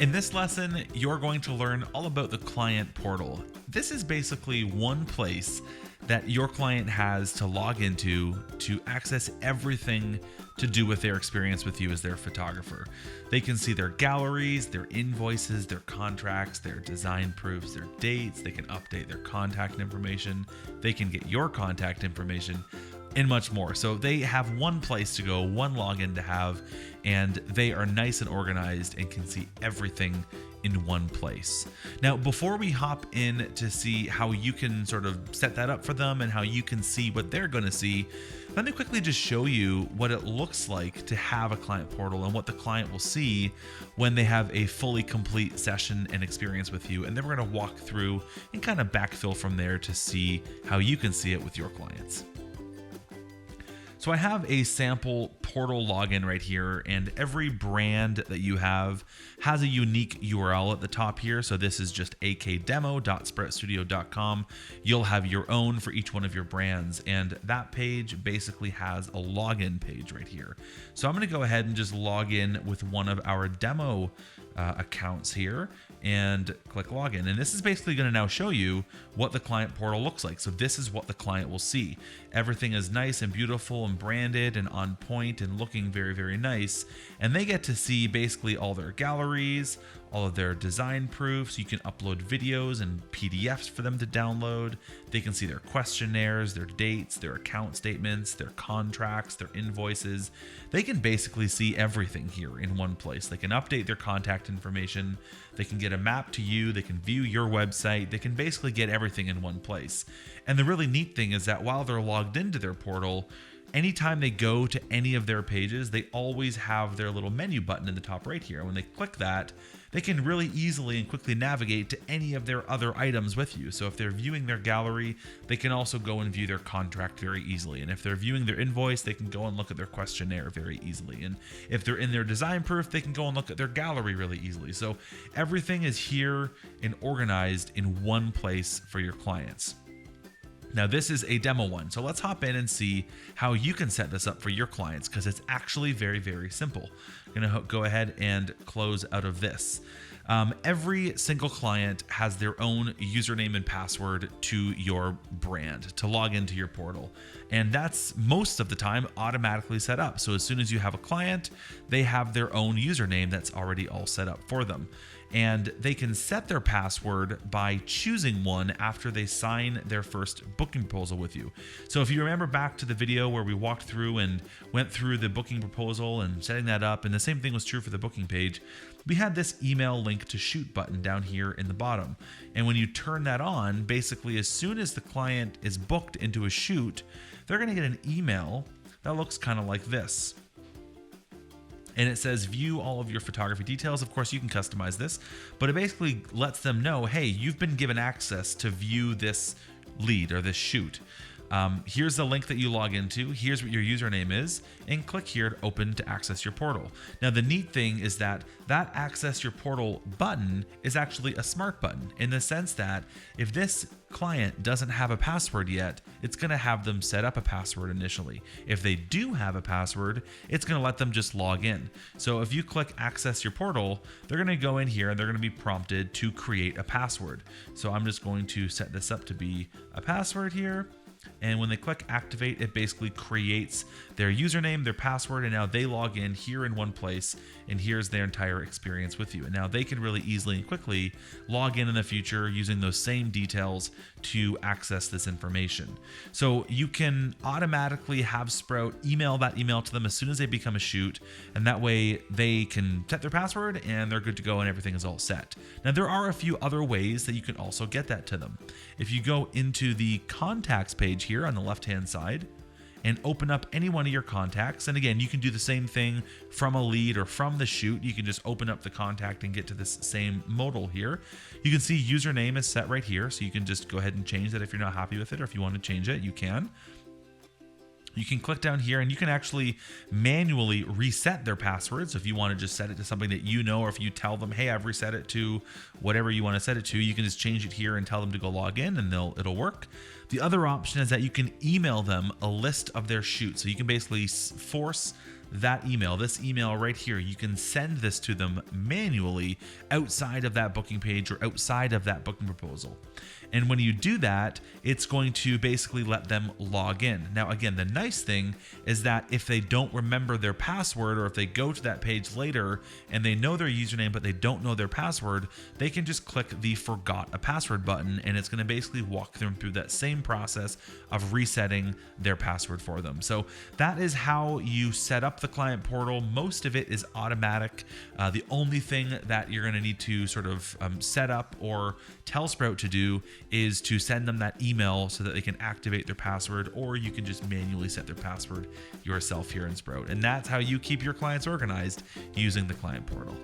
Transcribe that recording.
In this lesson, you're going to learn all about the client portal. This is basically one place that your client has to log into to access everything to do with their experience with you as their photographer. They can see their galleries, their invoices, their contracts, their design proofs, their dates. They can update their contact information. They can get your contact information and much more. So they have one place to go, one login to have, and they are nice and organized and can see everything in one place. Now, before we hop in to see how you can sort of set that up for them and how you can see what they're going to see, let me quickly just show you what it looks like to have a client portal and what the client will see when they have a fully complete session and experience with you. And then we're going to walk through and kind of backfill from there to see how you can see it with your clients. So I have a sample portal login right here, and every brand that you have has a unique URL at the top here. So this is just akdemo.sproutstudio.com. You'll have your own for each one of your brands, and that page basically has a login page right here. So I'm going to go ahead and just log in with one of our demo accounts here and click login. And this is basically going to now show you what the client portal looks like. So this is what the client will see. Everything is nice and beautiful and branded and on point and looking very, very nice. And they get to see basically all their galleries, all of their design proofs. You can upload videos and PDFs for them to download. They can see their questionnaires, their dates, their account statements, their contracts, their invoices. They can basically see everything here in one place. They can update their contact information. They can get a map to you. They can view your website. They can basically get everything in one place. And the really neat thing is that while they're logged into their portal, anytime they go to any of their pages, they always have their little menu button in the top right here. When they click that, they can really easily and quickly navigate to any of their other items with you. So if they're viewing their gallery, they can also go and view their contract very easily. And if they're viewing their invoice, they can go and look at their questionnaire very easily. And if they're in their design proof, they can go and look at their gallery really easily. So everything is here and organized in one place for your clients. Now this is a demo one, so let's hop in and see how you can set this up for your clients, because it's actually very, very simple. I'm gonna go ahead and close out of this. Every single client has their own username and password to your brand to log into your portal. And that's most of the time automatically set up. So as soon as you have a client, they have their own username that's already all set up for them. And they can set their password by choosing one after they sign their first booking proposal with you. So if you remember back to the video where we walked through and went through the booking proposal and setting that up, and the same thing was true for the booking page, we had this email link to shoot button down here in the bottom. And when you turn that on, basically as soon as the client is booked into a shoot, they're going to get an email that looks kind of like this. And it says view all of your photography details. Of course, you can customize this, but it basically lets them know, hey, you've been given access to view this lead or this shoot. Here's the link that you log into. Here's what your username is, and click here to open to access your portal. Now, the neat thing is that that access your portal button is actually a smart button in the sense that if this client doesn't have a password yet, it's going to have them set up a password initially. If they do have a password, it's going to let them just log in. So if you click access your portal, they're going to go in here and they're going to be prompted to create a password. So I'm just going to set this up to be a password here. And when they click activate, it basically creates their username, their password, and now they log in here in one place, and here's their entire experience with you. And now they can really easily and quickly log in the future using those same details to access this information. So you can automatically have Sprout email that email to them as soon as they become a shoot, and that way they can set their password and they're good to go and everything is all set. Now there are a few other ways that you can also get that to them. If you go into the contacts page here on the left hand side and open up any one of your contacts, and again you can do the same thing from a lead or from the shoot. You can just open up the contact and get to this same modal here. You can see username is set right here, so you can just go ahead and change that if you're not happy with it, or if you want to change it, you can. You can click down here and you can actually manually reset their password. So if you want to just set it to something that you know, or if you tell them, hey, I've reset it to whatever you want to set it to, you can just change it here and tell them to go log in and it'll work. The other option is that you can email them a list of their shoots. So you can basically force that email, this email right here, you can send this to them manually outside of that booking page or outside of that booking proposal. And when you do that, it's going to basically let them log in. Now, again, the nice thing is that if they don't remember their password, or if they go to that page later and they know their username but they don't know their password, they can just click the forgot a password button, and it's going to basically walk them through that same process of resetting their password for them. So that is how you set up the client portal. Most of it is automatic. The only thing that you're going to need to sort of set up or tell Sprout to do is to send them that email so that they can activate their password, or you can just manually set their password yourself here in Sprout. And that's how you keep your clients organized using the client portal.